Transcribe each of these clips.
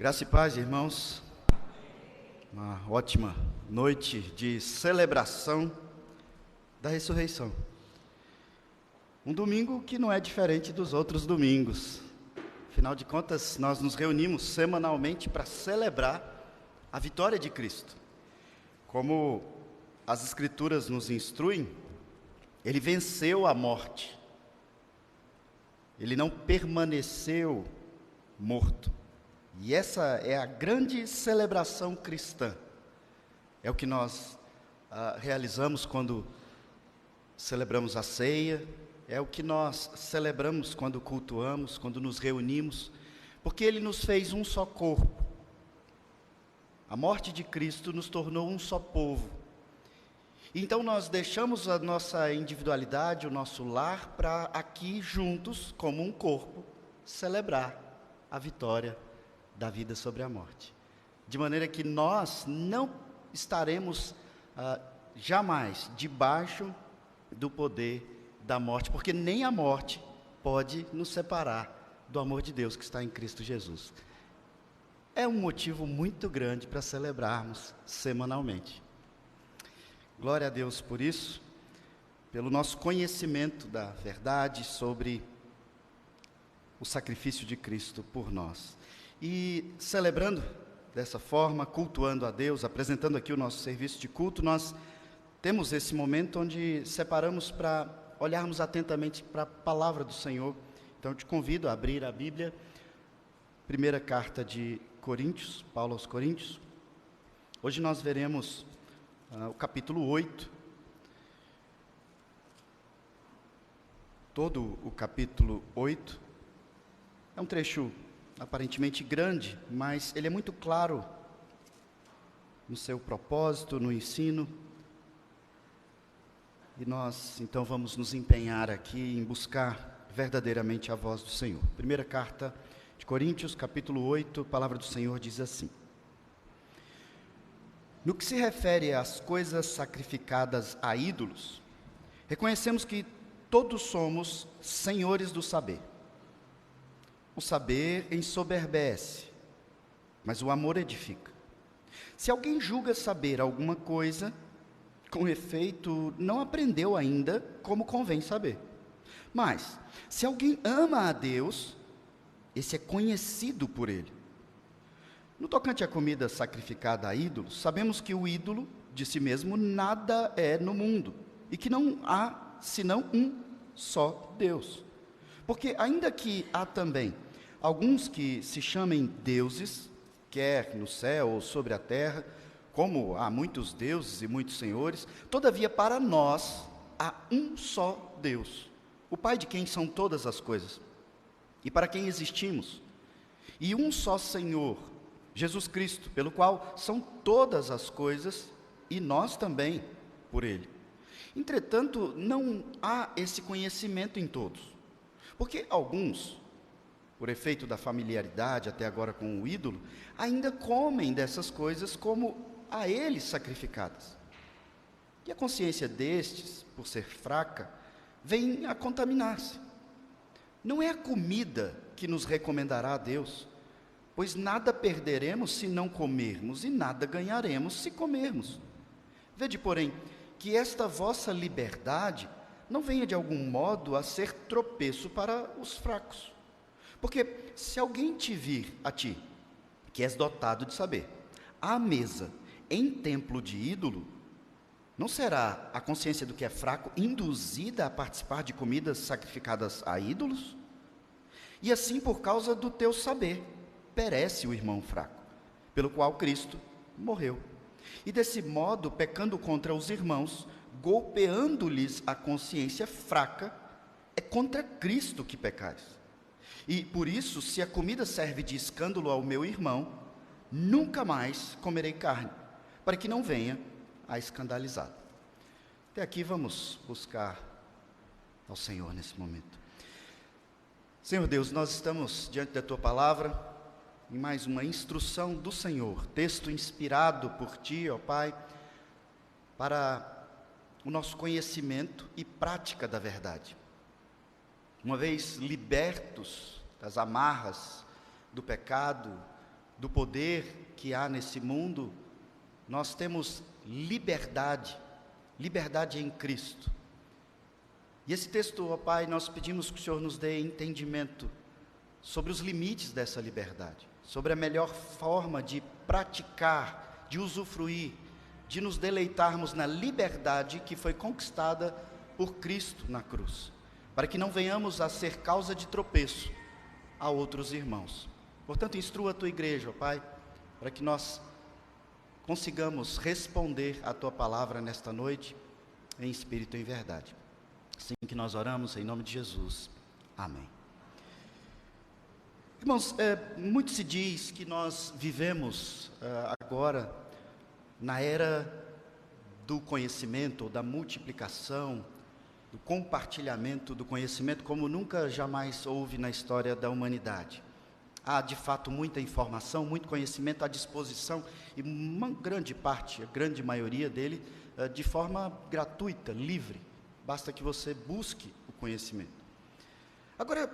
Graça e paz, irmãos. Uma ótima noite de celebração da ressurreição. Um domingo que não é diferente dos outros domingos. Afinal de contas, nós nos reunimos semanalmente para celebrar a vitória de Cristo. Como as Escrituras nos instruem, Ele venceu a morte. Ele não permaneceu morto. E essa é a grande celebração cristã. É o que nós realizamos quando celebramos a ceia, é o que nós celebramos quando cultuamos, quando nos reunimos, porque Ele nos fez um só corpo. A morte de Cristo nos tornou um só povo. Então nós deixamos a nossa individualidade, o nosso lar, para aqui juntos, como um corpo, celebrar a vitória da vida sobre a morte. De maneira que nós não estaremos jamais debaixo do poder da morte, porque nem a morte pode nos separar do amor de Deus que está em Cristo Jesus. É um motivo muito grande para celebrarmos semanalmente. Glória a Deus por isso, pelo nosso conhecimento da verdade sobre o sacrifício de Cristo por nós. E celebrando dessa forma, cultuando a Deus, apresentando aqui o nosso serviço de culto, nós temos esse momento onde separamos para olharmos atentamente para a palavra do Senhor. Então eu te convido a abrir a Bíblia, primeira carta de Coríntios, Paulo aos Coríntios. Hoje nós veremos o capítulo 8, todo o capítulo 8, é um trecho aparentemente grande, mas ele é muito claro no seu propósito, no ensino, e nós então vamos nos empenhar aqui em buscar verdadeiramente a voz do Senhor. Primeira carta de Coríntios, capítulo 8, a palavra do Senhor diz assim: no que se refere às coisas sacrificadas a ídolos, reconhecemos que todos somos senhores do saber. O saber ensoberbece, mas o amor edifica. Se alguém julga saber alguma coisa, com efeito, não aprendeu ainda como convém saber. Mas, se alguém ama a Deus, esse é conhecido por Ele. No tocante à comida sacrificada a ídolos, sabemos que o ídolo, de si mesmo, nada é no mundo, e que não há senão um só Deus. Porque ainda que há também alguns que se chamem deuses, quer no céu ou sobre a terra, como há muitos deuses e muitos senhores, todavia para nós há um só Deus, o Pai de quem são todas as coisas, e para quem existimos, e um só Senhor, Jesus Cristo, pelo qual são todas as coisas, e nós também por Ele. Entretanto, não há esse conhecimento em todos, porque alguns, por efeito da familiaridade até agora com o ídolo, ainda comem dessas coisas como a eles sacrificadas. E a consciência destes, por ser fraca, vem a contaminar-se. Não é a comida que nos recomendará a Deus, pois nada perderemos se não comermos, e nada ganharemos se comermos. Vede, porém, que esta vossa liberdade não venha de algum modo a ser tropeço para os fracos. Porque se alguém te vir a ti, que és dotado de saber, à mesa, em templo de ídolo, não será a consciência do que é fraco induzida a participar de comidas sacrificadas a ídolos? E assim, por causa do teu saber, perece o irmão fraco, pelo qual Cristo morreu. E desse modo, pecando contra os irmãos, golpeando-lhes a consciência fraca, é contra Cristo que pecais. E por isso, se a comida serve de escândalo ao meu irmão, nunca mais comerei carne, para que não venha a escandalizá-lo. Até aqui vamos buscar ao Senhor nesse momento. Senhor Deus, nós estamos diante da Tua palavra, em mais uma instrução do Senhor, texto inspirado por Ti, ó Pai, para o nosso conhecimento e prática da verdade. Uma vez libertos das amarras do pecado, do poder que há nesse mundo, nós temos liberdade, liberdade em Cristo. E esse texto, ó Pai, nós pedimos que o Senhor nos dê entendimento sobre os limites dessa liberdade, sobre a melhor forma de praticar, de usufruir, de nos deleitarmos na liberdade que foi conquistada por Cristo na cruz, para que não venhamos a ser causa de tropeço a outros irmãos. Portanto, instrua a Tua igreja, ó Pai, para que nós consigamos responder a Tua palavra nesta noite, em espírito e em verdade. Assim que nós oramos, em nome de Jesus. Amém. Irmãos, muito se diz que nós vivemos agora na era do conhecimento, ou da multiplicação, do compartilhamento do conhecimento, como nunca jamais houve na história da humanidade. Há, de fato, muita informação, muito conhecimento à disposição, e uma grande parte, a grande maioria dele, de forma gratuita, livre. Basta que você busque o conhecimento. Agora,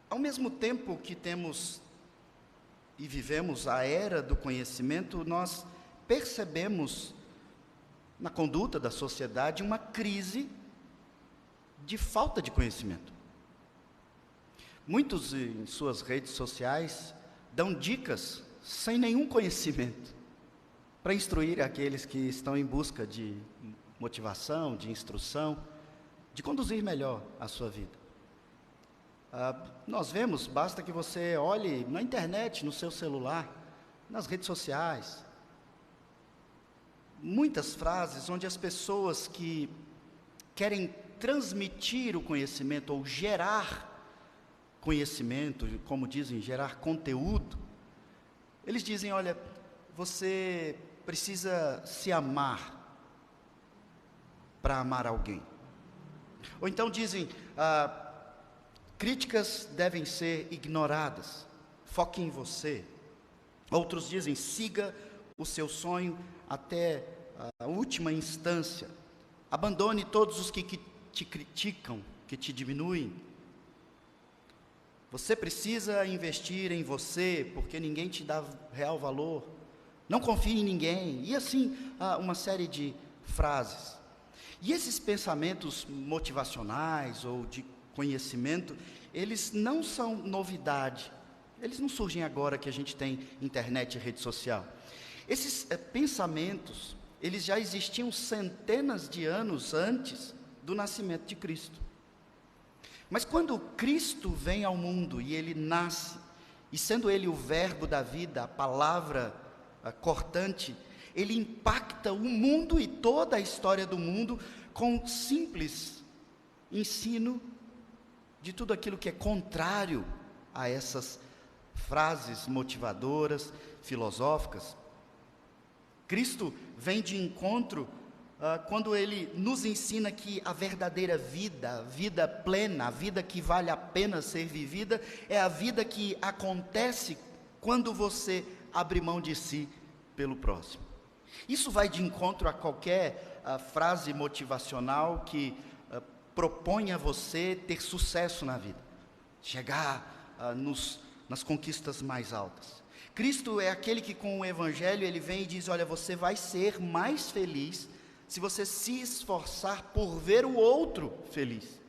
ao mesmo tempo que temos e vivemos a era do conhecimento, nós percebemos na conduta da sociedade uma crise de falta de conhecimento. Muitos em suas redes sociais dão dicas sem nenhum conhecimento para instruir aqueles que estão em busca de motivação, de instrução, de conduzir melhor a sua vida. Nós vemos, basta que você olhe na internet, no seu celular, nas redes sociais, muitas frases onde as pessoas que querem transmitir o conhecimento ou gerar conhecimento, como dizem, gerar conteúdo, eles dizem, olha, você precisa se amar para amar alguém. Ou então dizem, críticas devem ser ignoradas, foque em você. Outros dizem, siga o seu sonho até a última instância, abandone todos os que te criticam, que te diminuem. Você precisa investir em você, porque ninguém te dá real valor. Não confie em ninguém. E assim, uma série de frases. E esses pensamentos motivacionais ou de conhecimento, eles não são novidade. Eles não surgem agora que a gente tem internet e rede social. Esses pensamentos, eles já existiam centenas de anos antes do nascimento de Cristo. Mas quando Cristo vem ao mundo e Ele nasce, e sendo Ele o verbo da vida, a palavra cortante, Ele impacta o mundo e toda a história do mundo com simples ensino de tudo aquilo que é contrário a essas frases motivadoras, filosóficas. Cristo vem de encontro quando Ele nos ensina que a verdadeira vida, a vida plena, a vida que vale a pena ser vivida, é a vida que acontece quando você abre mão de si pelo próximo. Isso vai de encontro a qualquer frase motivacional que propõe a você ter sucesso na vida, chegar nas conquistas mais altas. Cristo é aquele que com o Evangelho ele vem e diz, olha, você vai ser mais feliz se você se esforçar por ver o outro feliz.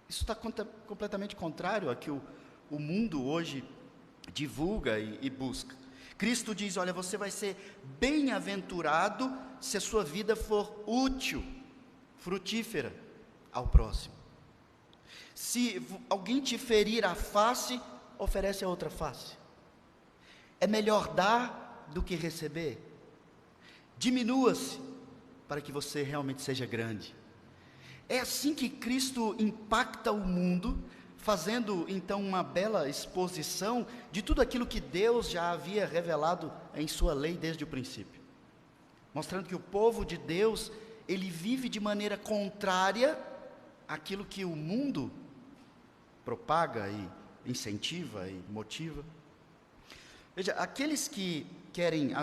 Isso está completamente contrário ao que o mundo hoje divulga e busca. Cristo diz, olha, você vai ser bem-aventurado se a sua vida for útil, frutífera ao próximo. Se alguém te ferir a face, oferece a outra face. É melhor dar do que receber. Diminua-se para que você realmente seja grande. É assim que Cristo impacta o mundo, fazendo então uma bela exposição de tudo aquilo que Deus já havia revelado em sua lei desde o princípio. Mostrando que o povo de Deus, ele vive de maneira contrária àquilo que o mundo propaga e incentiva e motiva. Veja, aqueles que querem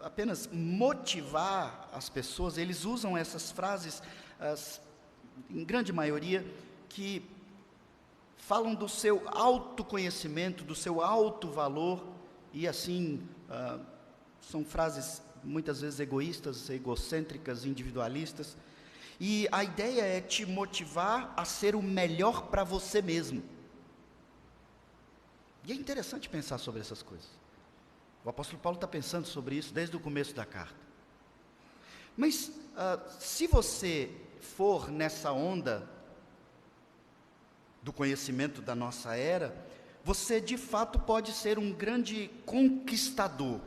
apenas motivar as pessoas, eles usam essas frases, em grande maioria, que falam do seu autoconhecimento, do seu alto valor, e assim, são frases muitas vezes egoístas, egocêntricas, individualistas, e a ideia é te motivar a ser o melhor para você mesmo. E é interessante pensar sobre essas coisas. O apóstolo Paulo está pensando sobre isso desde o começo da carta. Mas, se você for nessa onda do conhecimento da nossa era, você de fato pode ser um grande conquistador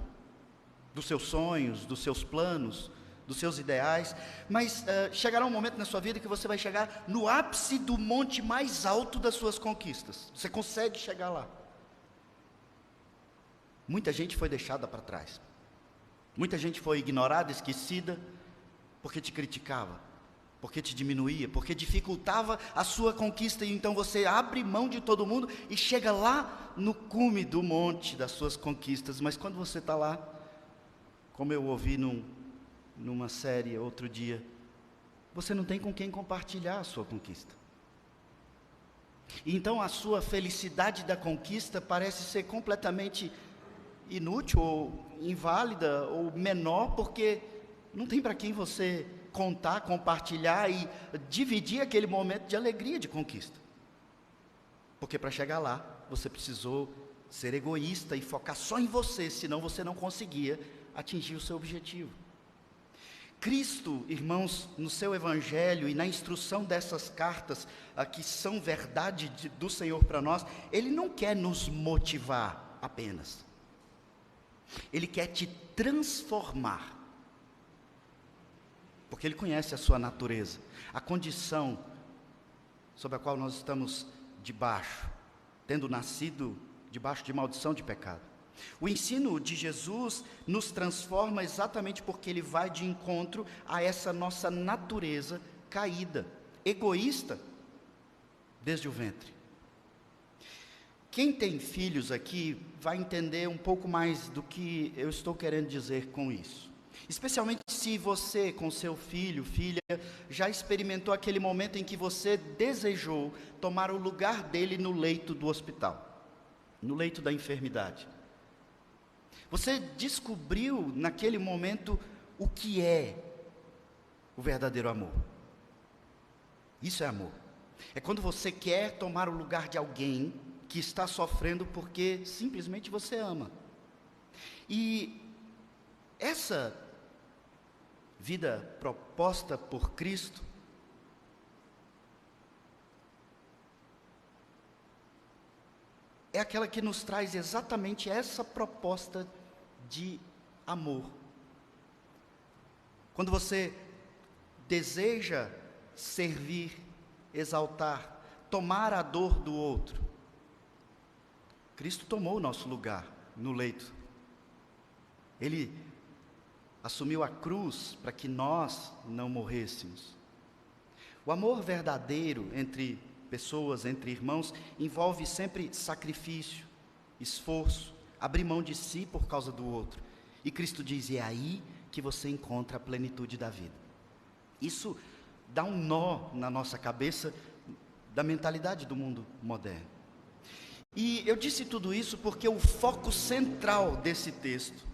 dos seus sonhos, dos seus planos, dos seus ideais, mas chegará um momento na sua vida que você vai chegar no ápice do monte mais alto das suas conquistas. Você consegue chegar lá. Muita gente foi deixada para trás. Muita gente foi ignorada, esquecida, porque te criticava, porque te diminuía, porque dificultava a sua conquista, e então você abre mão de todo mundo e chega lá no cume do monte das suas conquistas. Mas quando você está lá, como eu ouvi numa série outro dia, você não tem com quem compartilhar a sua conquista. E então a sua felicidade da conquista parece ser completamente inútil, ou inválida, ou menor, porque não tem para quem você contar, compartilhar e dividir aquele momento de alegria, de conquista. Porque para chegar lá, você precisou ser egoísta e focar só em você, senão você não conseguia atingir o seu objetivo. Cristo, irmãos, no seu evangelho e na instrução dessas cartas, que são verdade do Senhor para nós, Ele não quer nos motivar apenas. Ele quer te transformar, porque Ele conhece a sua natureza, a condição sobre a qual nós estamos debaixo, tendo nascido debaixo de maldição de pecado. O ensino de Jesus nos transforma exatamente porque Ele vai de encontro a essa nossa natureza caída, egoísta, desde o ventre. Quem tem filhos aqui vai entender um pouco mais do que eu estou querendo dizer com isso. Especialmente se você, com seu filho, filha, já experimentou aquele momento em que você desejou tomar o lugar dele no leito do hospital, no leito da enfermidade. Você descobriu naquele momento o que é o verdadeiro amor. Isso é amor. É quando você quer tomar o lugar de alguém que está sofrendo porque simplesmente você ama. E essa vida proposta por Cristo é aquela que nos traz exatamente essa proposta de amor. Quando você deseja servir, exaltar, tomar a dor do outro, Cristo tomou o nosso lugar no leito. Ele assumiu a cruz para que nós não morrêssemos. O amor verdadeiro entre pessoas, entre irmãos, envolve sempre sacrifício, esforço, abrir mão de si por causa do outro. E Cristo diz: é aí que você encontra a plenitude da vida. Isso dá um nó na nossa cabeça da mentalidade do mundo moderno. E eu disse tudo isso porque o foco central desse texto,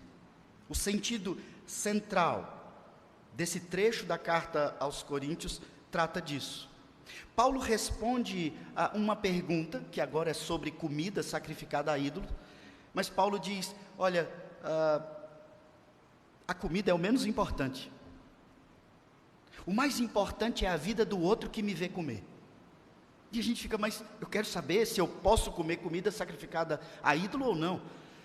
o sentido central desse trecho da carta aos Coríntios, trata disso. Paulo responde a uma pergunta, que agora é sobre comida sacrificada a ídolo, mas Paulo diz: olha, a comida é o menos importante. O mais importante é a vida do outro que me vê comer. E a gente fica: mas eu quero saber se eu posso comer comida sacrificada a ídolo ou não.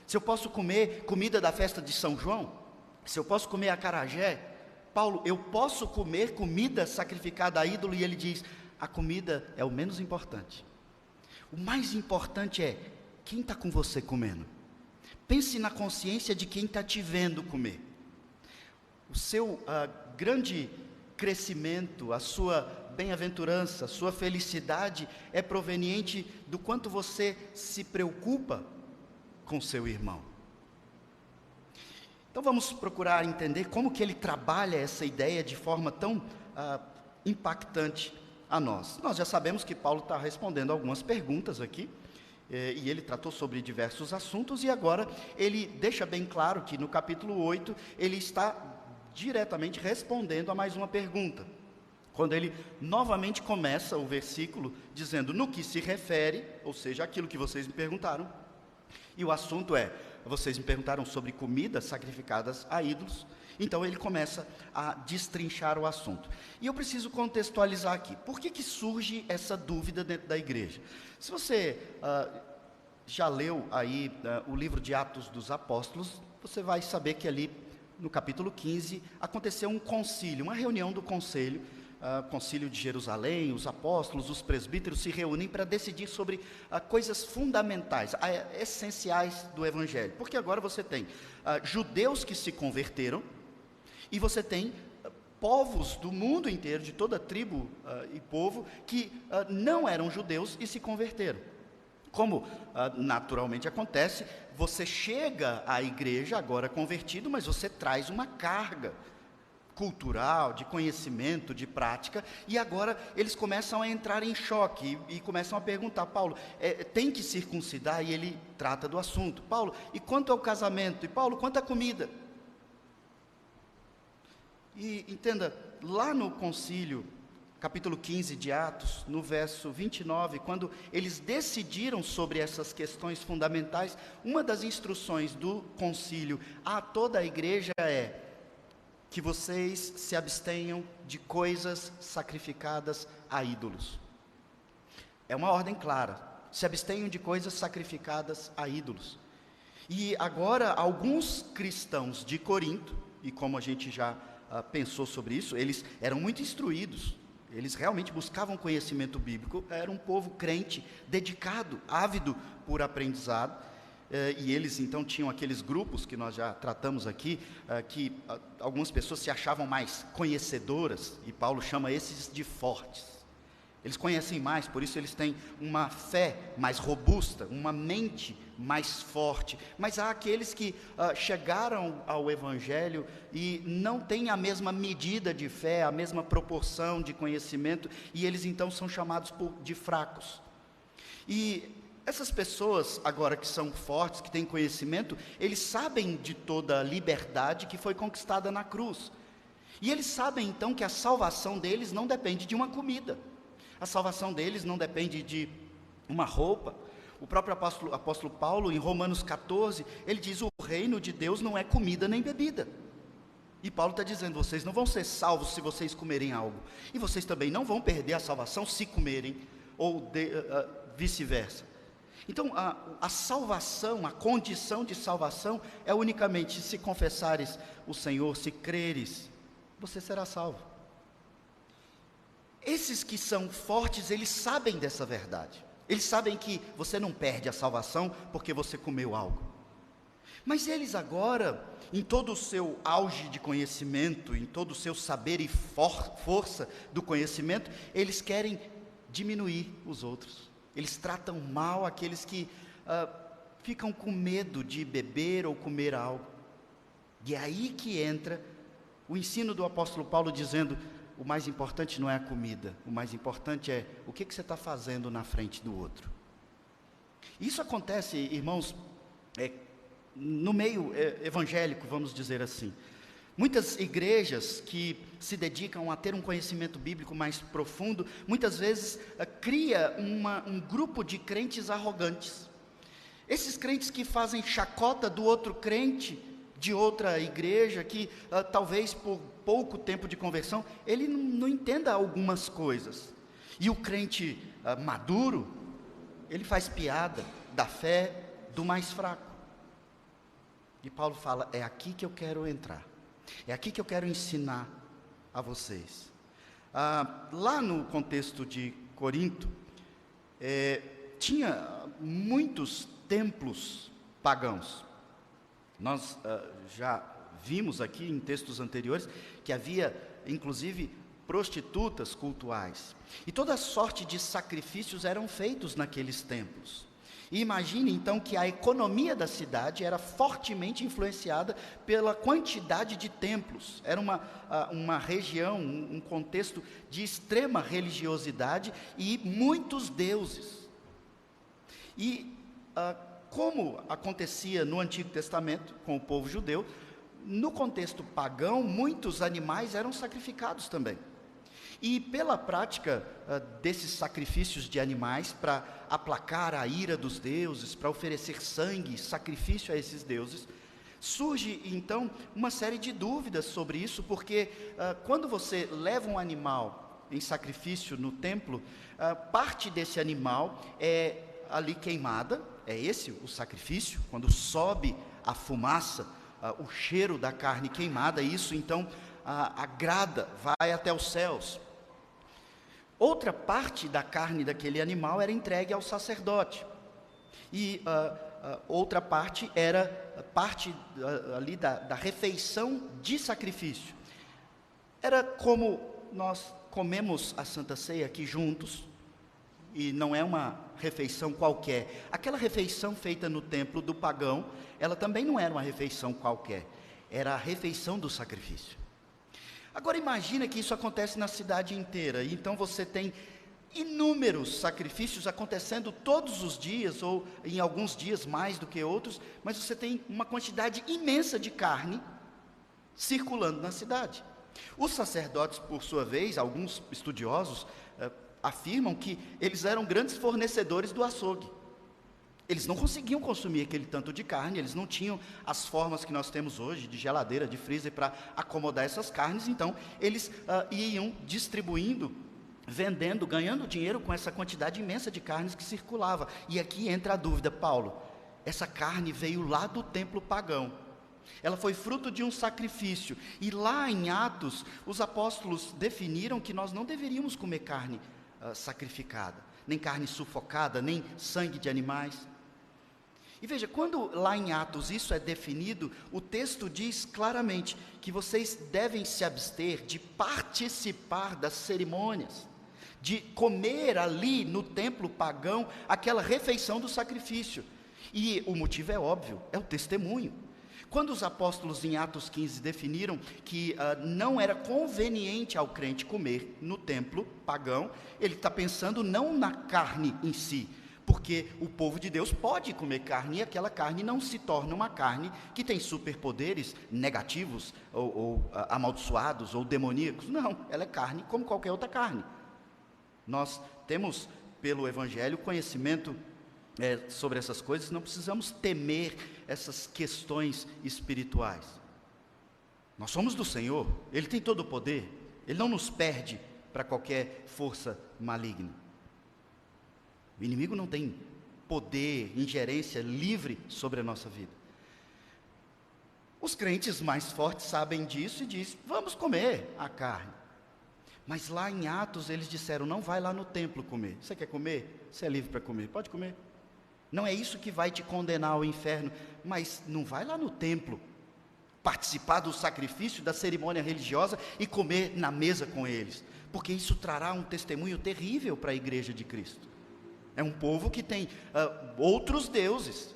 Se eu posso comer comida da festa de São João, se eu posso comer acarajé. Paulo, eu posso comer comida sacrificada a ídolo? E ele diz: a comida é o menos importante. O mais importante é quem está com você comendo. Pense na consciência de quem está te vendo comer. O seu grande crescimento, a sua bem-aventurança, a sua felicidade é proveniente do quanto você se preocupa com seu irmão. Então vamos procurar entender como que ele trabalha essa ideia de forma tão impactante a nós? Nós já sabemos que Paulo está respondendo algumas perguntas aqui, e ele tratou sobre diversos assuntos, e agora ele deixa bem claro que no capítulo 8 ele está diretamente respondendo a mais uma pergunta, quando ele novamente começa o versículo dizendo: no que se refere, ou seja, aquilo que vocês me perguntaram, e o assunto é, vocês me perguntaram sobre comidas sacrificadas a ídolos. Então ele começa a destrinchar o assunto. E eu preciso contextualizar aqui. Por que surge essa dúvida dentro da igreja? Se você já leu aí o livro de Atos dos Apóstolos, você vai saber que ali no capítulo 15 aconteceu um concílio, uma reunião do conselho, concílio de Jerusalém. Os apóstolos, os presbíteros se reúnem para decidir sobre coisas fundamentais, essenciais do evangelho. Porque agora você tem judeus que se converteram, e você tem povos do mundo inteiro, de toda tribo e povo, que não eram judeus e se converteram. Como naturalmente acontece, você chega à igreja agora convertido, mas você traz uma carga cultural, de conhecimento, de prática, e agora eles começam a entrar em choque e começam a perguntar: Paulo, tem que circuncidar? E ele trata do assunto. Paulo, e quanto ao casamento? E Paulo, quanto à comida? E entenda, lá no concílio, capítulo 15 de Atos, no verso 29, quando eles decidiram sobre essas questões fundamentais, uma das instruções do concílio a toda a igreja é que vocês se abstenham de coisas sacrificadas a ídolos. É uma ordem clara: se abstenham de coisas sacrificadas a ídolos. E agora, alguns cristãos de Corinto, e como a gente já pensou sobre isso, eles eram muito instruídos, eles realmente buscavam conhecimento bíblico, era um povo crente, dedicado, ávido por aprendizado, e eles então tinham aqueles grupos que nós já tratamos aqui, que algumas pessoas se achavam mais conhecedoras, e Paulo chama esses de fortes. Eles conhecem mais, por isso eles têm uma fé mais robusta, uma mente mais forte. Mas há aqueles que chegaram ao Evangelho e não têm a mesma medida de fé, a mesma proporção de conhecimento, e eles então são chamados de fracos. E essas pessoas agora que são fortes, que têm conhecimento, eles sabem de toda a liberdade que foi conquistada na cruz. E eles sabem então que a salvação deles não depende de uma comida. A salvação deles não depende de uma roupa. O próprio apóstolo Paulo, em Romanos 14, ele diz: o reino de Deus não é comida nem bebida. E Paulo está dizendo: vocês não vão ser salvos se vocês comerem algo, e vocês também não vão perder a salvação se comerem, ou vice-versa. Então a salvação, a condição de salvação é unicamente: se confessares o Senhor, se creres, você será salvo. Esses que são fortes, eles sabem dessa verdade. Eles sabem que você não perde a salvação porque você comeu algo. Mas eles agora, em todo o seu auge de conhecimento, em todo o seu saber e força do conhecimento, eles querem diminuir os outros. Eles tratam mal aqueles que ficam com medo de beber ou comer algo. E é aí que entra o ensino do apóstolo Paulo dizendo: o mais importante não é a comida, o mais importante é o que você está fazendo na frente do outro. Isso acontece, irmãos, no meio evangélico, vamos dizer assim. Muitas igrejas que se dedicam a ter um conhecimento bíblico mais profundo, muitas vezes cria um grupo de crentes arrogantes. Esses crentes que fazem chacota do outro crente, de outra igreja, que talvez por pouco tempo de conversão, ele não entenda algumas coisas. E o crente maduro, ele faz piada da fé do mais fraco. E Paulo fala: é aqui que eu quero entrar. É aqui que eu quero ensinar a vocês. Lá no contexto de Corinto, tinha muitos templos pagãos. Nós já vimos aqui em textos anteriores que havia, inclusive, prostitutas cultuais. E toda sorte de sacrifícios eram feitos naqueles templos. E imagine então que a economia da cidade era fortemente influenciada pela quantidade de templos. Era uma região, um contexto de extrema religiosidade e muitos deuses. E como acontecia no Antigo Testamento com o povo judeu, no contexto pagão, muitos animais eram sacrificados também. E pela prática desses sacrifícios de animais, para aplacar a ira dos deuses, para oferecer sangue, sacrifício a esses deuses, surge então uma série de dúvidas sobre isso, porque quando você leva um animal em sacrifício no templo, parte desse animal é ali queimada, é esse o sacrifício, quando sobe a fumaça, o cheiro da carne queimada, isso então agrada, vai até os céus. Outra parte da carne daquele animal era entregue ao sacerdote, e outra parte era parte ali da refeição de sacrifício. Era como nós comemos a Santa Ceia aqui juntos, e não é uma refeição qualquer. Aquela refeição feita no templo do pagão, ela também não era uma refeição qualquer, era a refeição do sacrifício. Agora imagina que isso acontece na cidade inteira, e então você tem inúmeros sacrifícios acontecendo todos os dias, ou em alguns dias mais do que outros, mas você tem uma quantidade imensa de carne circulando na cidade. Os sacerdotes, por sua vez, alguns estudiosos afirmam que eles eram grandes fornecedores do açougue. Eles não conseguiam consumir aquele tanto de carne, eles não tinham as formas que nós temos hoje, de geladeira, de freezer, para acomodar essas carnes, então eles iam distribuindo, vendendo, ganhando dinheiro com essa quantidade imensa de carnes que circulava. E aqui entra a dúvida, Paulo, essa carne veio lá do templo pagão, ela foi fruto de um sacrifício, e lá em Atos, os apóstolos definiram que nós não deveríamos comer carne sacrificada, nem carne sufocada, nem sangue de animais. E veja, quando lá em Atos isso é definido, o texto diz claramente que vocês devem se abster de participar das cerimônias, de comer ali no templo pagão aquela refeição do sacrifício. E o motivo é óbvio, é o testemunho. Quando os apóstolos em Atos 15 definiram que não era conveniente ao crente comer no templo pagão, ele está pensando não na carne em si, porque o povo de Deus pode comer carne, e aquela carne não se torna uma carne que tem superpoderes negativos, ou amaldiçoados, ou demoníacos. Não, ela é carne como qualquer outra carne. Nós temos, pelo Evangelho, conhecimento sobre essas coisas, não precisamos temer essas questões espirituais. Nós somos do Senhor, Ele tem todo o poder, Ele não nos perde para qualquer força maligna. O inimigo não tem poder, ingerência livre sobre a nossa vida. Os crentes mais fortes sabem disso e dizem, vamos comer a carne. Mas lá em Atos eles disseram, não vai lá no templo comer. Você quer comer? Você é livre para comer, pode comer. Não é isso que vai te condenar ao inferno, mas não vai lá no templo, participar do sacrifício, da cerimônia religiosa e comer na mesa com eles, porque isso trará um testemunho terrível para a igreja de Cristo. É um povo que tem outros deuses.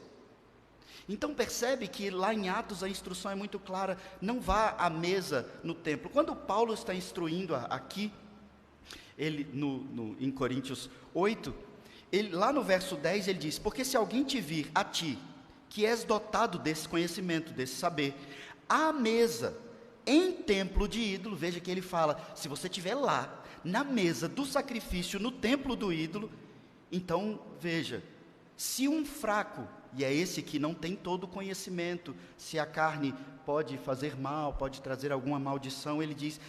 Então percebe que lá em Atos a instrução é muito clara, não vá à mesa no templo. Quando Paulo está instruindo aqui, ele em Coríntios 8, lá no verso 10 ele diz, porque se alguém te vir a ti, que és dotado desse conhecimento, desse saber, à mesa, em templo de ídolo, veja que ele fala, se você estiver lá, na mesa do sacrifício, no templo do ídolo, então veja, se um fraco, e é esse que não tem todo o conhecimento, se a carne pode fazer mal, pode trazer alguma maldição, ele diz,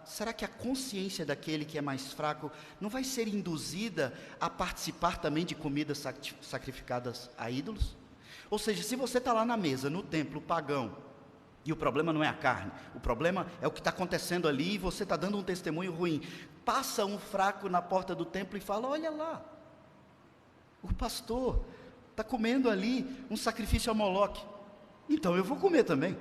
será que a consciência daquele que é mais fraco não vai ser induzida a participar também de comidas sacrificadas a ídolos? Ou seja, se você está lá na mesa, no templo pagão, e o problema não é a carne, o problema é o que está acontecendo ali, e você está dando um testemunho ruim, passa um fraco na porta do templo e fala, olha lá, o pastor está comendo ali um sacrifício a Moloque, então eu vou comer também,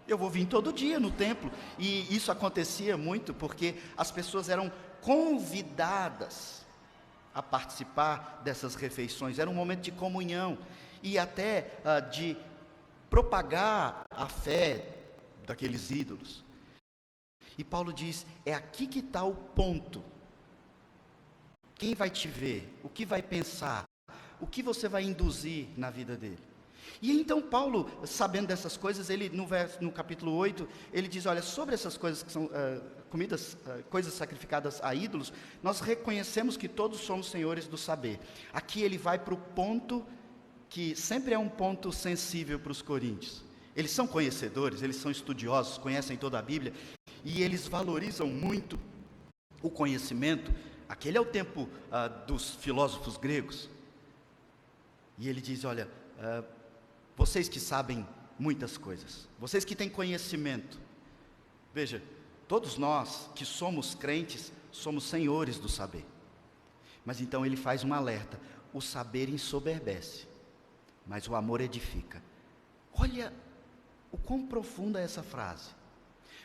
eu vou vir todo dia no templo. E isso acontecia muito porque as pessoas eram convidadas a participar dessas refeições, era um momento de comunhão e até de propagar a fé daqueles ídolos. E Paulo diz, é aqui que está o ponto. Quem vai te ver? O que vai pensar? O que você vai induzir na vida dele? E então Paulo, sabendo dessas coisas, ele no capítulo 8, ele diz, olha, sobre essas coisas que são coisas sacrificadas a ídolos, nós reconhecemos que todos somos senhores do saber. Aqui ele vai para o ponto que sempre é um ponto sensível para os coríntios. Eles são conhecedores, eles são estudiosos, conhecem toda a Bíblia, e eles valorizam muito o conhecimento. Aquele é o tempo dos filósofos gregos. E ele diz, olha, vocês que sabem muitas coisas, vocês que têm conhecimento, veja, todos nós que somos crentes, somos senhores do saber. Mas então ele faz um alerta, o saber ensoberbece, mas o amor edifica. Olha o quão profunda é essa frase.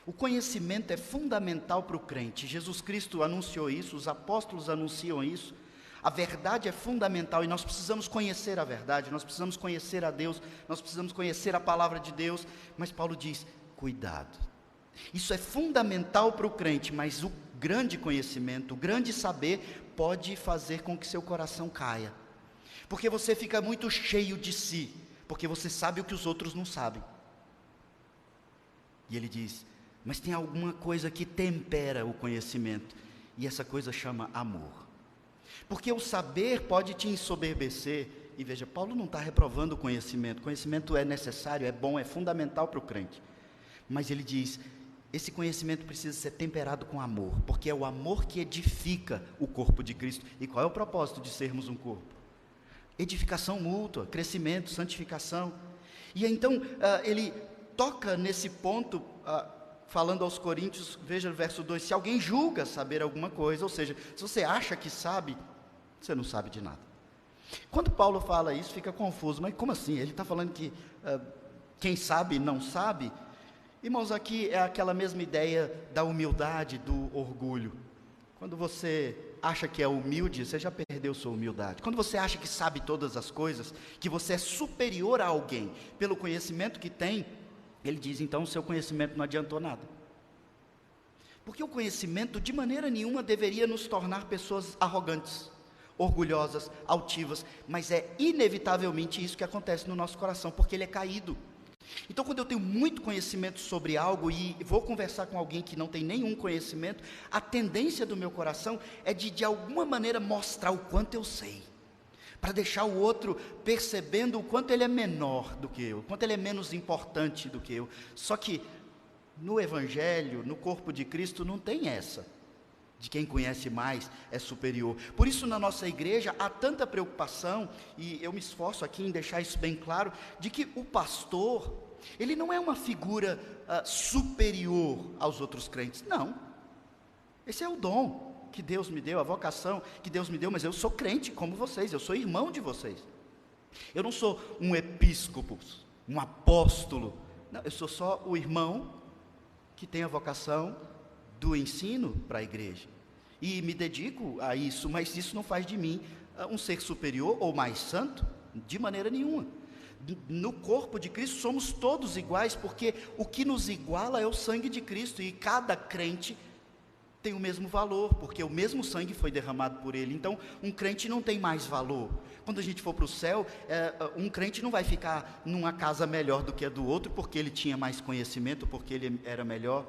O conhecimento é fundamental para o crente. Jesus Cristo anunciou isso, os apóstolos anunciam isso. A verdade é fundamental e nós precisamos conhecer a verdade, nós precisamos conhecer a Deus, nós precisamos conhecer a palavra de Deus. Mas Paulo diz, cuidado. Isso é fundamental para o crente, mas o grande conhecimento, o grande saber pode fazer com que seu coração caia. Porque você fica muito cheio de si, porque você sabe o que os outros não sabem. E ele diz, mas tem alguma coisa que tempera o conhecimento, e essa coisa chama amor. Porque o saber pode te ensoberbecer, e veja, Paulo não está reprovando o conhecimento é necessário, é bom, é fundamental para o crente. Mas ele diz, esse conhecimento precisa ser temperado com amor, porque é o amor que edifica o corpo de Cristo. E qual é o propósito de sermos um corpo? Edificação mútua, crescimento, santificação. E então ele toca nesse ponto, falando aos coríntios, veja o verso 2, se alguém julga saber alguma coisa, ou seja, se você acha que sabe, você não sabe de nada. Quando Paulo fala isso, fica confuso, mas como assim? Ele está falando que quem sabe não sabe? Irmãos, aqui é aquela mesma ideia da humildade, do orgulho. Quando você acha que é humilde, você já perdeu sua humildade. Quando você acha que sabe todas as coisas, que você é superior a alguém, pelo conhecimento que tem, ele diz, então o seu conhecimento não adiantou nada. Porque o conhecimento de maneira nenhuma deveria nos tornar pessoas arrogantes, orgulhosas, altivas, mas é inevitavelmente isso que acontece no nosso coração, porque ele é caído. Então quando eu tenho muito conhecimento sobre algo e vou conversar com alguém que não tem nenhum conhecimento, a tendência do meu coração é de alguma maneira mostrar o quanto eu sei, para deixar o outro percebendo o quanto ele é menor do que eu, o quanto ele é menos importante do que eu. Só que no Evangelho, no corpo de Cristo, não tem essa, de quem conhece mais é superior. Por isso na nossa igreja há tanta preocupação, e eu me esforço aqui em deixar isso bem claro, de que o pastor, ele não é uma figura superior aos outros crentes, não. Esse é o dom que Deus me deu, a vocação que Deus me deu, mas eu sou crente como vocês, eu sou irmão de vocês. Eu não sou um episcopo, um apóstolo, não, eu sou só o irmão que tem a vocação do ensino para a igreja, e me dedico a isso, mas isso não faz de mim um ser superior ou mais santo, de maneira nenhuma. No corpo de Cristo somos todos iguais, porque o que nos iguala é o sangue de Cristo, e cada crente tem o mesmo valor, porque o mesmo sangue foi derramado por ele. Então um crente não tem mais valor. Quando a gente for para o céu, um crente não vai ficar numa casa melhor do que a do outro, porque ele tinha mais conhecimento, porque ele era melhor.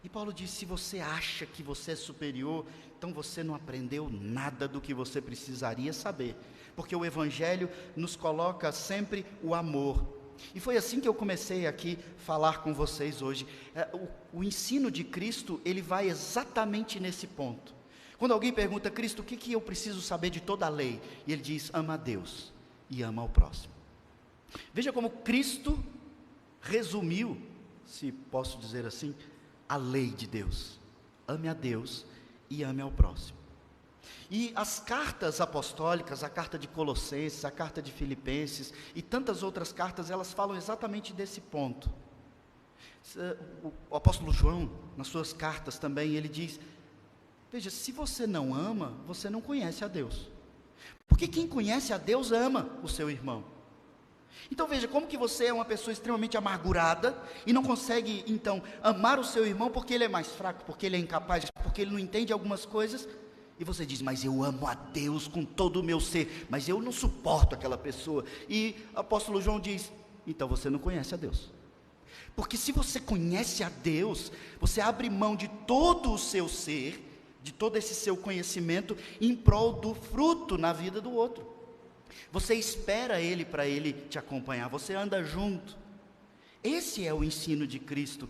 E Paulo diz, se você acha que você é superior, então você não aprendeu nada do que você precisaria saber, porque o Evangelho nos coloca sempre o amor. E foi assim que eu comecei aqui a falar com vocês hoje. O ensino de Cristo, ele vai exatamente nesse ponto. Quando alguém pergunta, Cristo, o que eu preciso saber de toda a lei? E ele diz, ama a Deus e ama ao próximo. Veja como Cristo resumiu, se posso dizer assim, a lei de Deus. Ame a Deus e ame ao próximo. E as cartas apostólicas, a carta de Colossenses, a carta de Filipenses e tantas outras cartas, elas falam exatamente desse ponto. O apóstolo João, nas suas cartas também, ele diz, Veja, se você não ama, você não conhece a Deus. Porque quem conhece a Deus ama o seu irmão. Então veja, como que você é uma pessoa extremamente amargurada e não consegue então amar o seu irmão porque ele é mais fraco, porque ele é incapaz, porque ele não entende algumas coisas, e você diz, mas eu amo a Deus com todo o meu ser, mas eu não suporto aquela pessoa. E o apóstolo João diz, então você não conhece a Deus. Porque se você conhece a Deus, você abre mão de todo o seu ser, de todo esse seu conhecimento, em prol do fruto na vida do outro. Você espera Ele para Ele te acompanhar, você anda junto. Esse é o ensino de Cristo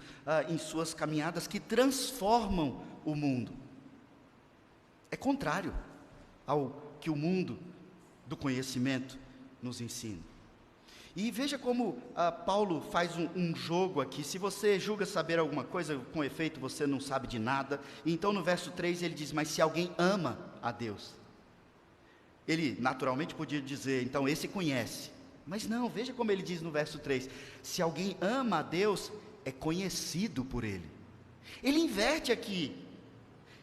em suas caminhadas que transformam o mundo. É contrário ao que o mundo do conhecimento nos ensina. E veja como Paulo faz um jogo aqui. Se você julga saber alguma coisa, com efeito você não sabe de nada. Então no verso 3 ele diz, mas se alguém ama a Deus. Ele naturalmente podia dizer, então esse conhece. Mas não, veja como ele diz no verso 3. Se alguém ama a Deus, é conhecido por Ele. Ele inverte aqui.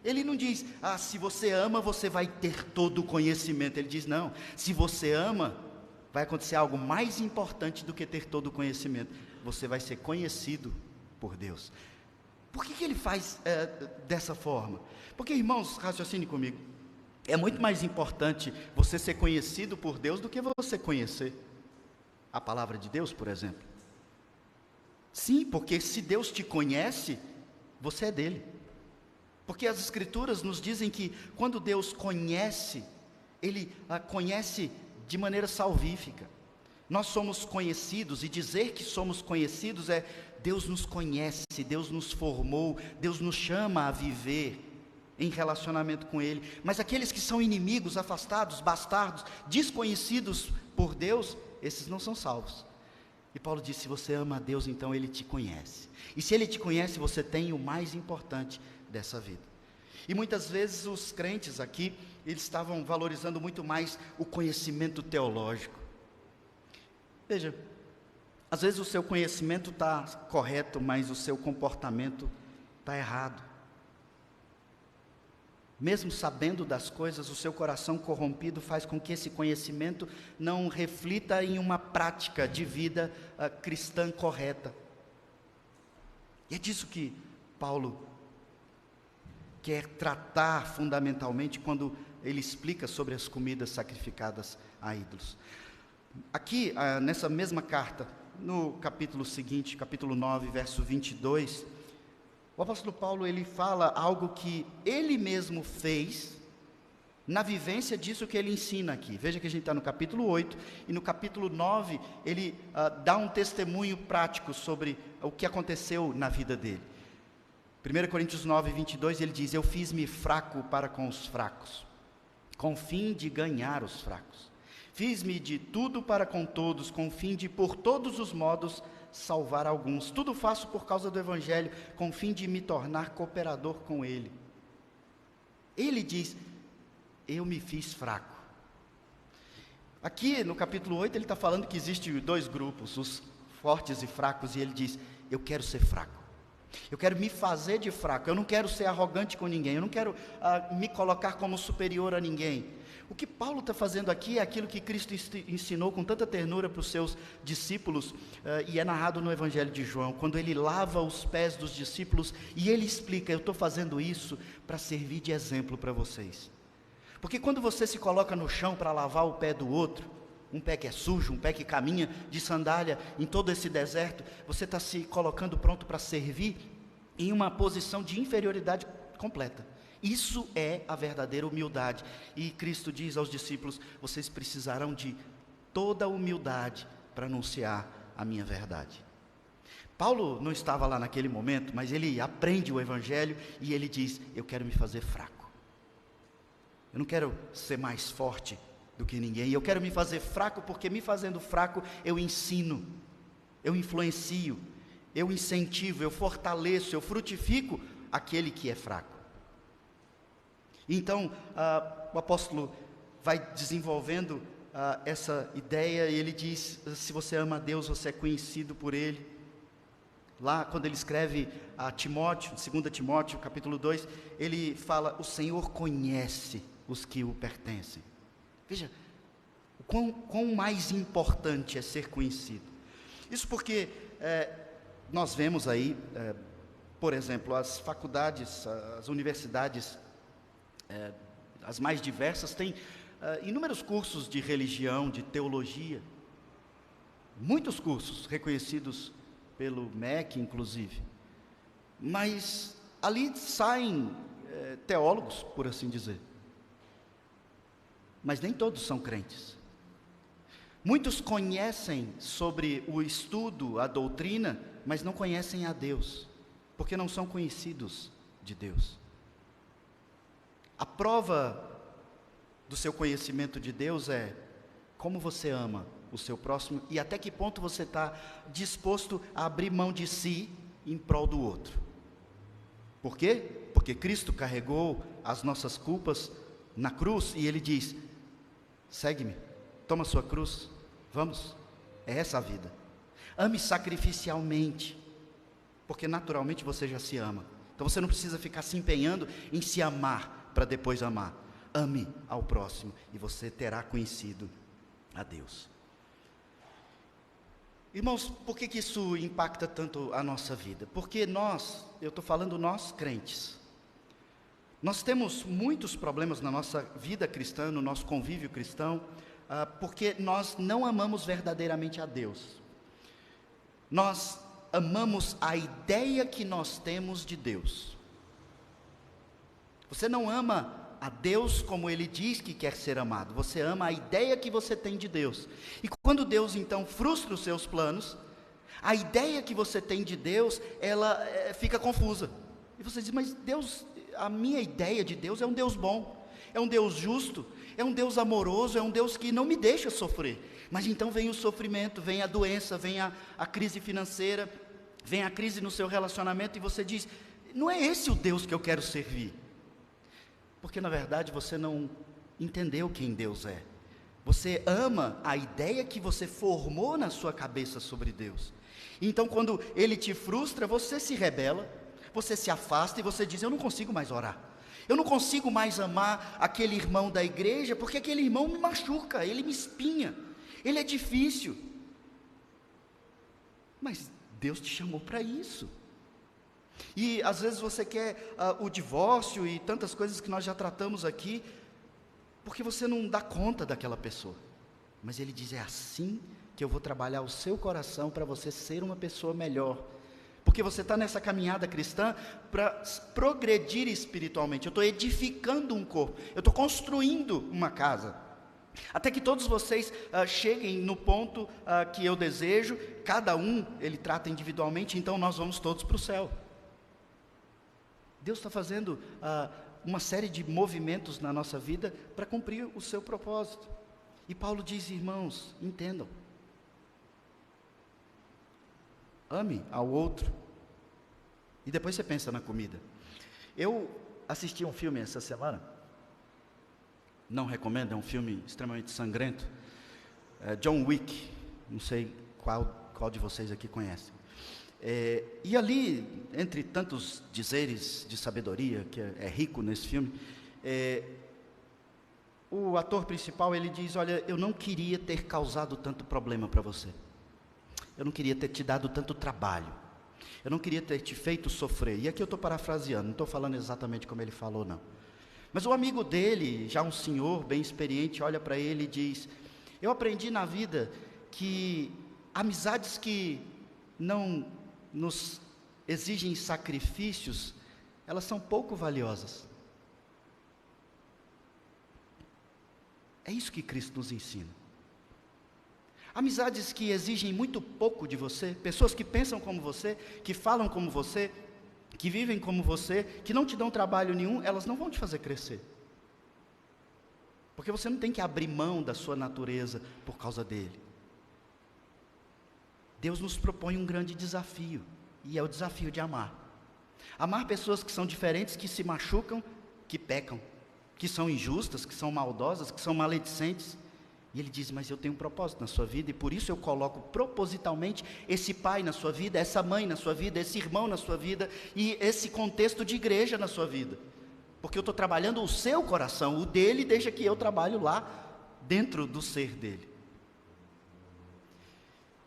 Ele não diz, se você ama, você vai ter todo o conhecimento. Ele diz, não, se você ama, vai acontecer algo mais importante do que ter todo o conhecimento. Você vai ser conhecido por Deus. Por que ele faz dessa forma? Porque, irmãos, raciocine comigo. É muito mais importante você ser conhecido por Deus do que você conhecer a palavra de Deus, por exemplo. Sim, porque se Deus te conhece, você é dele. Porque as Escrituras nos dizem que quando Deus conhece, Ele conhece de maneira salvífica. Nós somos conhecidos, e dizer que somos conhecidos é Deus nos conhece, Deus nos formou, Deus nos chama a viver em relacionamento com Ele. Mas aqueles que são inimigos, afastados, bastardos, desconhecidos por Deus, esses não são salvos. E Paulo diz, se você ama a Deus, então Ele te conhece. E se Ele te conhece, você tem o mais importante dessa vida. E muitas vezes os crentes aqui, eles estavam valorizando muito mais o conhecimento teológico. Veja, às vezes o seu conhecimento está correto, mas o seu comportamento está errado. Mesmo sabendo das coisas, o seu coração corrompido faz com que esse conhecimento não reflita em uma prática de vida cristã correta. E é disso que Paulo quer tratar fundamentalmente quando ele explica sobre as comidas sacrificadas a ídolos. Aqui, nessa mesma carta, no capítulo seguinte, capítulo 9, verso 22, o apóstolo Paulo, ele fala algo que ele mesmo fez na vivência disso que ele ensina aqui. Veja que a gente está no capítulo 8, e no capítulo 9, ele dá um testemunho prático sobre o que aconteceu na vida dele. 1 Coríntios 9, 22, ele diz, eu fiz-me fraco para com os fracos, com o fim de ganhar os fracos. Fiz-me de tudo para com todos, com o fim de, por todos os modos, salvar alguns. Tudo faço por causa do Evangelho, com o fim de me tornar cooperador com ele. Ele diz, eu me fiz fraco. Aqui no capítulo 8, ele está falando que existem dois grupos, os fortes e fracos, e ele diz, eu quero ser fraco. Eu quero me fazer de fraco, eu não quero ser arrogante com ninguém, eu não quero me colocar como superior a ninguém. O que Paulo está fazendo aqui é aquilo que Cristo ensinou com tanta ternura para os seus discípulos, e é narrado no Evangelho de João, quando ele lava os pés dos discípulos, e ele explica, eu estou fazendo isso para servir de exemplo para vocês. Porque quando você se coloca no chão para lavar o pé do outro, um pé que é sujo, um pé que caminha de sandália em todo esse deserto, você está se colocando pronto para servir em uma posição de inferioridade completa. Isso é a verdadeira humildade. E Cristo diz aos discípulos, vocês precisarão de toda a humildade para anunciar a minha verdade. Paulo não estava lá naquele momento, mas ele aprende o Evangelho e ele diz, eu quero me fazer fraco. Eu não quero ser mais forte do que ninguém, eu quero me fazer fraco, porque me fazendo fraco, eu ensino, eu influencio, eu incentivo, eu fortaleço, eu frutifico aquele que é fraco. Então, o apóstolo vai desenvolvendo essa ideia, e ele diz, se você ama a Deus, você é conhecido por Ele. Lá, quando ele escreve a Timóteo, 2 Timóteo, capítulo 2, ele fala: o Senhor conhece os que o pertencem. Veja, o quão mais importante é ser conhecido. Isso porque nós vemos aí, por exemplo, as faculdades, as universidades, as mais diversas, têm inúmeros cursos de religião, de teologia, muitos cursos reconhecidos pelo MEC, inclusive, mas ali saem teólogos, por assim dizer, mas nem todos são crentes. Muitos conhecem sobre o estudo, a doutrina, mas não conhecem a Deus, porque não são conhecidos de Deus. A prova do seu conhecimento de Deus é como você ama o seu próximo e até que ponto você está disposto a abrir mão de si em prol do outro. Por quê? Porque Cristo carregou as nossas culpas na cruz e Ele diz: segue-me, toma sua cruz, vamos, é essa a vida. Ame sacrificialmente, porque naturalmente você já se ama, então você não precisa ficar se empenhando em se amar para depois amar. Ame ao próximo e você terá conhecido a Deus. Irmãos, por que isso impacta tanto a nossa vida? Porque eu estou falando nós crentes, nós temos muitos problemas na nossa vida cristã, no nosso convívio cristão, porque nós não amamos verdadeiramente a Deus. Nós amamos a ideia que nós temos de Deus. Você não ama a Deus como Ele diz que quer ser amado, você ama a ideia que você tem de Deus. E quando Deus então frustra os seus planos, a ideia que você tem de Deus, ela fica confusa. E você diz: mas Deus, a minha ideia de Deus é um Deus bom, é um Deus justo, é um Deus amoroso, é um Deus que não me deixa sofrer. Mas então vem o sofrimento, vem a doença, vem a crise financeira, vem a crise no seu relacionamento, e você diz: não é esse o Deus que eu quero servir. Porque na verdade você não entendeu quem Deus é. Você ama a ideia que você formou na sua cabeça sobre Deus. Então quando Ele te frustra, você se rebela, você se afasta e você diz: eu não consigo mais orar, eu não consigo mais amar aquele irmão da igreja, porque aquele irmão me machuca, ele me espinha, ele é difícil. Mas Deus te chamou para isso. E às vezes você quer o divórcio e tantas coisas que nós já tratamos aqui, porque você não dá conta daquela pessoa. Mas Ele diz: é assim que eu vou trabalhar o seu coração para você ser uma pessoa melhor. Porque você está nessa caminhada cristã para progredir espiritualmente. Eu estou edificando um corpo, eu estou construindo uma casa, até que todos vocês cheguem no ponto que eu desejo. Cada um Ele trata individualmente, então nós vamos todos para o céu. Deus está fazendo uma série de movimentos na nossa vida para cumprir o seu propósito. E Paulo diz: irmãos, entendam, ame ao outro. E depois você pensa na comida. Eu assisti um filme essa semana, não recomendo, é um filme extremamente sangrento, John Wick, não sei qual de vocês aqui conhece. E ali, entre tantos dizeres de sabedoria, que é rico nesse filme, o ator principal, ele diz: olha, eu não queria ter causado tanto problema para você, eu não queria ter te dado tanto trabalho, eu não queria ter te feito sofrer. E aqui eu estou parafraseando, não estou falando exatamente como ele falou, não. Mas o amigo dele, já um senhor bem experiente, olha para ele e diz: eu aprendi na vida que amizades que não nos exigem sacrifícios, elas são pouco valiosas. É isso que Cristo nos ensina. Amizades que exigem muito pouco de você, pessoas que pensam como você, que falam como você, que vivem como você, que não te dão trabalho nenhum, elas não vão te fazer crescer. Porque você não tem que abrir mão da sua natureza por causa dele. Deus nos propõe um grande desafio, e é o desafio de amar. Amar pessoas que são diferentes, que se machucam, que pecam, que são injustas, que são maldosas, que são maledicentes. E ele diz: mas eu tenho um propósito na sua vida, e por isso eu coloco propositalmente esse pai na sua vida, essa mãe na sua vida, esse irmão na sua vida, e esse contexto de igreja na sua vida, porque eu estou trabalhando o seu coração, o dele deixa que eu trabalho lá, dentro do ser dele.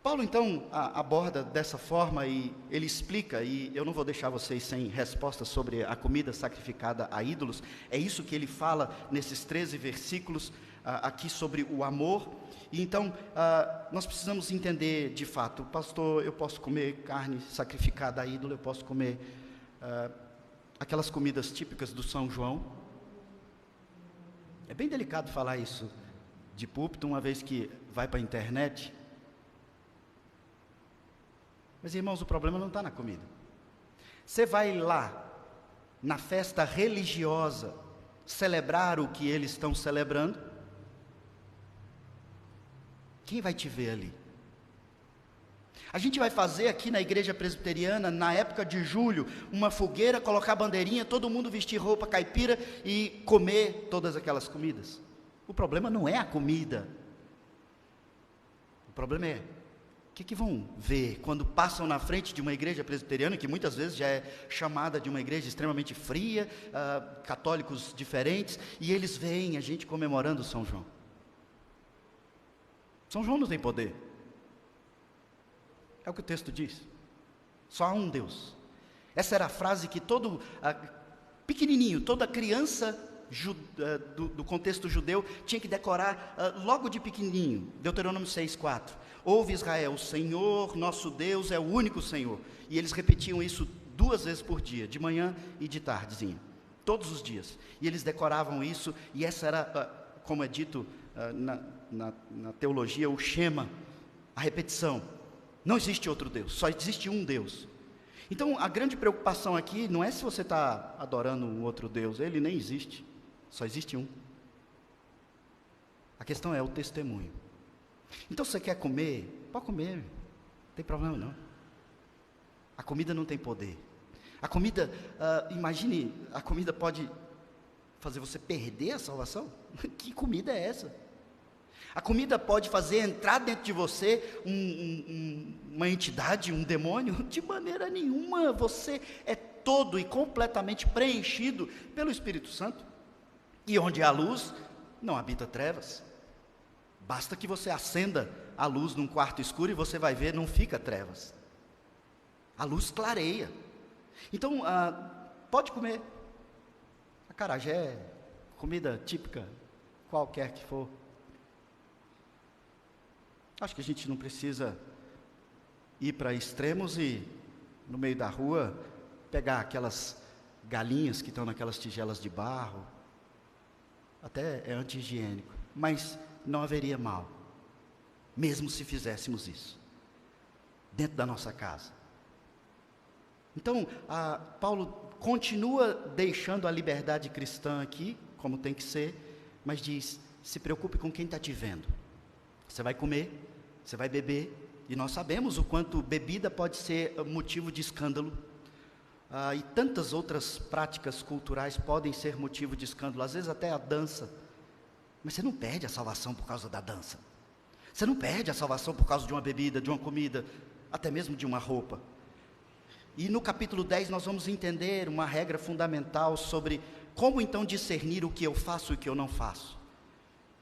Paulo então aborda dessa forma, e ele explica, e eu não vou deixar vocês sem resposta sobre a comida sacrificada a ídolos. É isso que ele fala nesses 13 versículos, aqui sobre o amor. E então, nós precisamos entender de fato: pastor, eu posso comer carne sacrificada a ídolo, eu posso comer aquelas comidas típicas do São João. É bem delicado falar isso de púlpito, uma vez que vai para a internet. Mas, irmãos, o problema não está na comida. Você vai lá, na festa religiosa, celebrar o que eles estão celebrando, quem vai te ver ali? A gente vai fazer aqui na igreja presbiteriana, na época de julho, uma fogueira, colocar bandeirinha, todo mundo vestir roupa caipira e comer todas aquelas comidas. O problema não é a comida. O problema é: o que vão ver quando passam na frente de uma igreja presbiteriana, que muitas vezes já é chamada de uma igreja extremamente fria, católicos diferentes, e eles veem a gente comemorando São João? São João não tem poder. É o que o texto diz. Só há um Deus. Essa era a frase que todo pequenininho, toda criança do contexto judeu tinha que decorar logo de pequenininho. Deuteronômio 6:4. Ouve, Israel, o Senhor nosso Deus é o único Senhor. E eles repetiam isso 2 vezes por dia, de manhã e de tardezinha, todos os dias. E eles decoravam isso, e essa era, como é dito na teologia, o Shema, a repetição. Não existe outro Deus, só existe um Deus. Então a grande preocupação aqui não é se você está adorando um outro Deus, ele nem existe, só existe um. A questão é o testemunho. Então, se você quer comer, pode comer, não tem problema não. A comida não tem poder. A comida, imagine, a comida pode fazer você perder a salvação? Que comida é essa? A comida pode fazer entrar dentro de você uma entidade, um demônio? De maneira nenhuma. Você é todo e completamente preenchido pelo Espírito Santo. E onde há luz, não habita trevas. Basta que você acenda a luz num quarto escuro e você vai ver, não fica trevas. A luz clareia. Então, pode comer. Acarajé, comida típica, qualquer que for. Acho que a gente não precisa ir para extremos e, no meio da rua, pegar aquelas galinhas que estão naquelas tigelas de barro. Até é anti-higiênico, mas não haveria mal, mesmo se fizéssemos isso, dentro da nossa casa. Então, Paulo continua deixando a liberdade cristã aqui, como tem que ser, mas diz: se preocupe com quem está te vendo. Você vai comer, você vai beber, e nós sabemos o quanto bebida pode ser motivo de escândalo, e tantas outras práticas culturais podem ser motivo de escândalo, às vezes até a dança. Mas você não perde a salvação por causa da dança. Você não perde a salvação por causa de uma bebida, de uma comida, até mesmo de uma roupa. E no capítulo 10 nós vamos entender uma regra fundamental sobre como então discernir o que eu faço e o que eu não faço.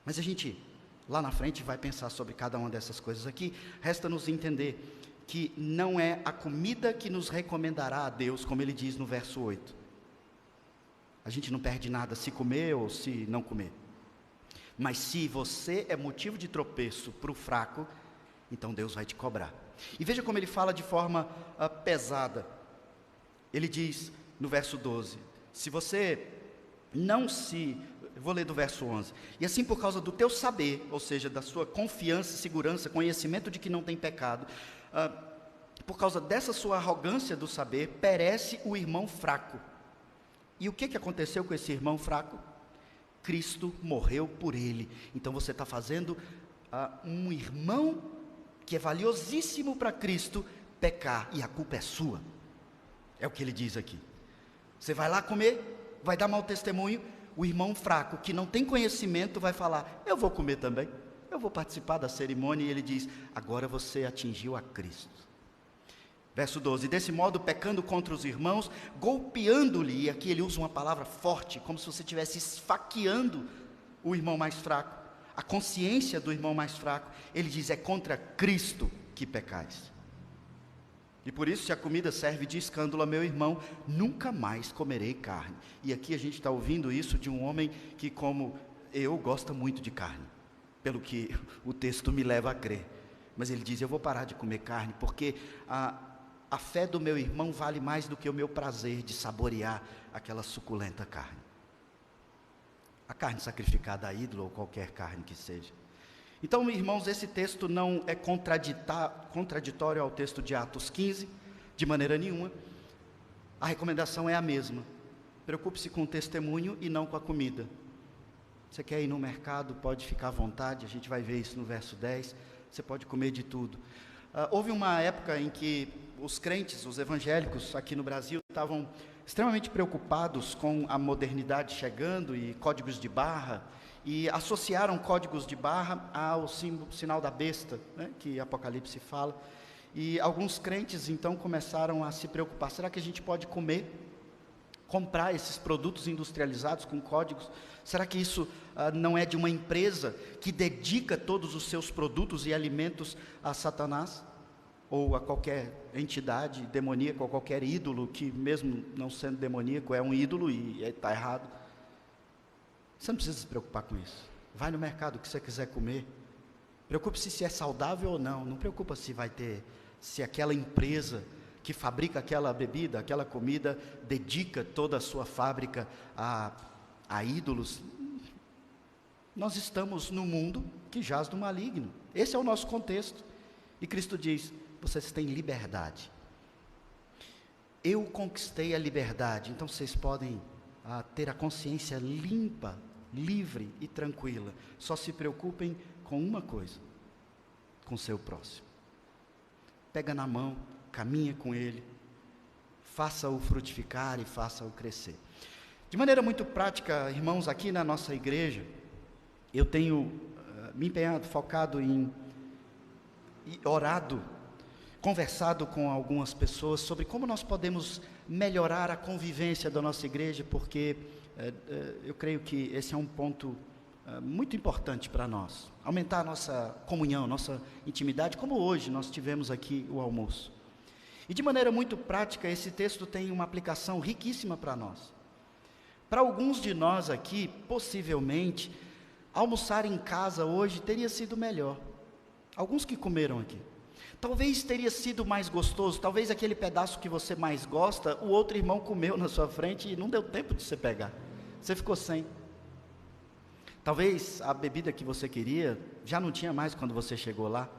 Mas a gente, lá na frente, vai pensar sobre cada uma dessas coisas aqui. Resta-nos entender que não é a comida que nos recomendará a Deus, como ele diz no verso 8. A gente não perde nada se comer ou se não comer. Mas se você é motivo de tropeço para o fraco, então Deus vai te cobrar. E veja como ele fala de forma pesada. Ele diz no verso 12: se você não se... Eu vou ler do verso 11. E assim, por causa do teu saber, ou seja, da sua confiança, segurança, conhecimento de que não tem pecado, por causa dessa sua arrogância do saber, perece o irmão fraco. E o que aconteceu com esse irmão fraco? Cristo morreu por ele. Então você está fazendo um irmão que é valiosíssimo para Cristo pecar, e a culpa é sua. É o que ele diz aqui. Você vai lá comer, vai dar mau testemunho, o irmão fraco que não tem conhecimento vai falar: eu vou comer também. eu vou participar da cerimônia, e ele diz, agora você atingiu a Cristo. Verso 12, desse modo, pecando contra os irmãos, golpeando-lhe, e aqui ele usa uma palavra forte, como se você estivesse esfaqueando o irmão mais fraco, a consciência do irmão mais fraco, ele diz, é contra Cristo que pecais. E por isso, se a comida serve de escândalo a meu irmão, nunca mais comerei carne. E aqui a gente está ouvindo isso de um homem que, como eu, gosta muito de carne, pelo que o texto me leva a crer. Mas ele diz, eu vou parar de comer carne, porque a fé do meu irmão vale mais do que o meu prazer de saborear aquela suculenta carne. A carne sacrificada a ídolo, ou qualquer carne que seja. Então, irmãos, esse texto não é contraditório ao texto de Atos 15, de maneira nenhuma. A recomendação é a mesma. Preocupe-se com o testemunho e não com a comida. Você quer ir no mercado, pode ficar à vontade, a gente vai ver isso no verso 10, você pode comer de tudo. Houve uma época em que os crentes, os evangélicos aqui no Brasil, estavam extremamente preocupados com a modernidade chegando e códigos de barra, e associaram códigos de barra ao sinal da besta, né, que Apocalipse fala, e alguns crentes então começaram a se preocupar, será que a gente pode comprar esses produtos industrializados com códigos? Será que isso não é de uma empresa que dedica todos os seus produtos e alimentos a Satanás? Ou a qualquer entidade demoníaca, ou qualquer ídolo, que mesmo não sendo demoníaco, é um ídolo e está errado? Você não precisa se preocupar com isso. Vai no mercado, o que você quiser comer. Preocupe-se se é saudável ou não. Não preocupa se aquela empresa que fabrica aquela bebida, aquela comida, dedica toda a sua fábrica a ídolos. Nós estamos no mundo que jaz do maligno. Esse é o nosso contexto. E Cristo diz, vocês têm liberdade. Eu conquistei a liberdade, então vocês podem ter a consciência limpa, livre e tranquila. Só se preocupem com uma coisa, com o seu próximo. Pega na mão, caminha com ele, faça-o frutificar e faça-o crescer. De maneira muito prática, irmãos, aqui na nossa igreja, eu tenho me empenhado, focado em orado, conversado com algumas pessoas sobre como nós podemos melhorar a convivência da nossa igreja, porque eu creio que esse é um ponto muito importante para nós, aumentar a nossa comunhão, nossa intimidade, como hoje nós tivemos aqui o almoço. E de maneira muito prática, esse texto tem uma aplicação riquíssima para nós. Para alguns de nós aqui, possivelmente, almoçar em casa hoje teria sido melhor. Alguns que comeram aqui. Talvez teria sido mais gostoso, talvez aquele pedaço que você mais gosta, o outro irmão comeu na sua frente e não deu tempo de você pegar. Você ficou sem. Talvez a bebida que você queria já não tinha mais quando você chegou lá.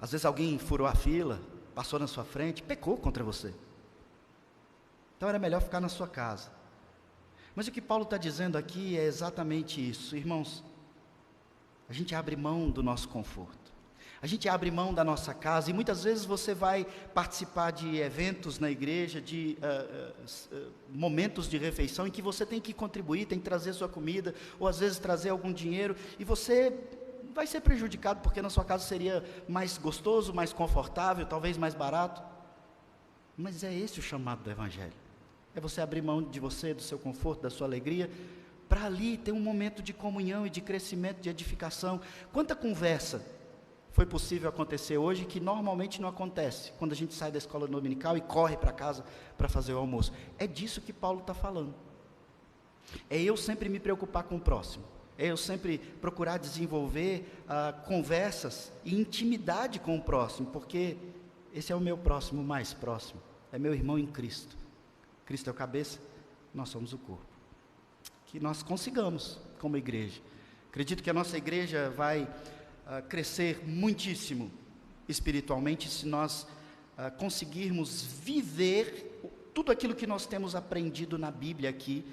Às vezes alguém furou a fila, passou na sua frente, pecou contra você. Então era melhor ficar na sua casa. Mas o que Paulo está dizendo aqui é exatamente isso, irmãos. A gente abre mão do nosso conforto. A gente abre mão da nossa casa e muitas vezes você vai participar de eventos na igreja, de momentos de refeição em que você tem que contribuir, tem que trazer sua comida, ou às vezes trazer algum dinheiro, e você vai ser prejudicado porque na sua casa seria mais gostoso, mais confortável, talvez mais barato. Mas é esse o chamado do Evangelho. É você abrir mão de você, do seu conforto, da sua alegria, para ali ter um momento de comunhão e de crescimento, de edificação. Quanta conversa foi possível acontecer hoje, que normalmente não acontece, quando a gente sai da escola dominical e corre para casa para fazer o almoço. É disso que Paulo está falando. É eu sempre me preocupar com o próximo. É eu sempre procurar desenvolver conversas e intimidade com o próximo, porque esse é o meu próximo mais próximo. É meu irmão em Cristo. Cristo é o cabeça, nós somos o corpo. Que nós consigamos, como igreja. Acredito que a nossa igreja vai crescer muitíssimo espiritualmente se nós conseguirmos viver tudo aquilo que nós temos aprendido na Bíblia aqui,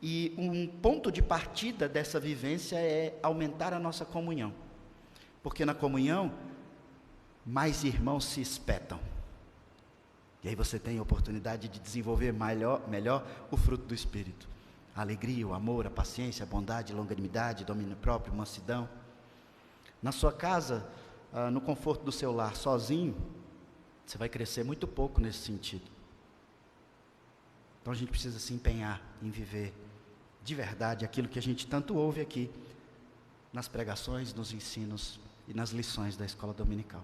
e um ponto de partida dessa vivência é aumentar a nossa comunhão, porque na comunhão mais irmãos se espetam, e aí você tem a oportunidade de desenvolver melhor o fruto do Espírito, a alegria, o amor, a paciência, a bondade, a longanimidade, domínio próprio, mansidão. Na sua casa, no conforto do seu lar, sozinho, você vai crescer muito pouco nesse sentido. Então a gente precisa se empenhar em viver de verdade aquilo que a gente tanto ouve aqui nas pregações, nos ensinos e nas lições da escola dominical.